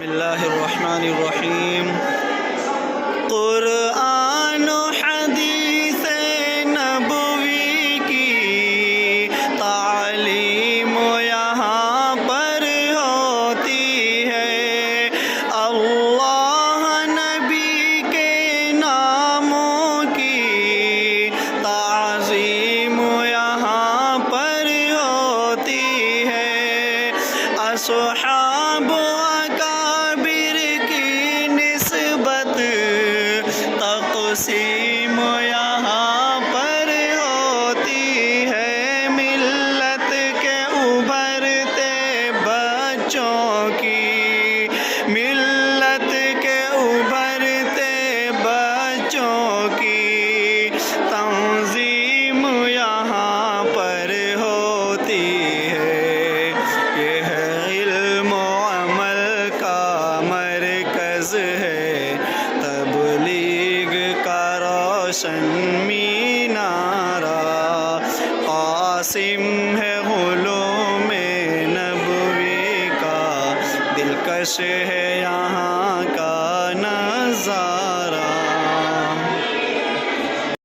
اللہ الرحمن الرحیم۔ قرآن و حدیث نبوی کی تعلیم یہاں پر ہوتی ہے، اللہ نبی کے ناموں کی تعظیم یہاں پر ہوتی ہے، اصحاب اکابر کی نسبت تقسیم یہاں پر ہوتی ہے، ملت کے ابھرتے بچوں کی، ملت کے ابھرتے بچوں کی تنظیم یہاں پر ہوتی ہے، یہ ہے علم و عمل کا مرکز ہے، تبلیغ کا روشن مینارہ، قاسم ہے علوم نبوی کا، دلکش ہے یہاں کا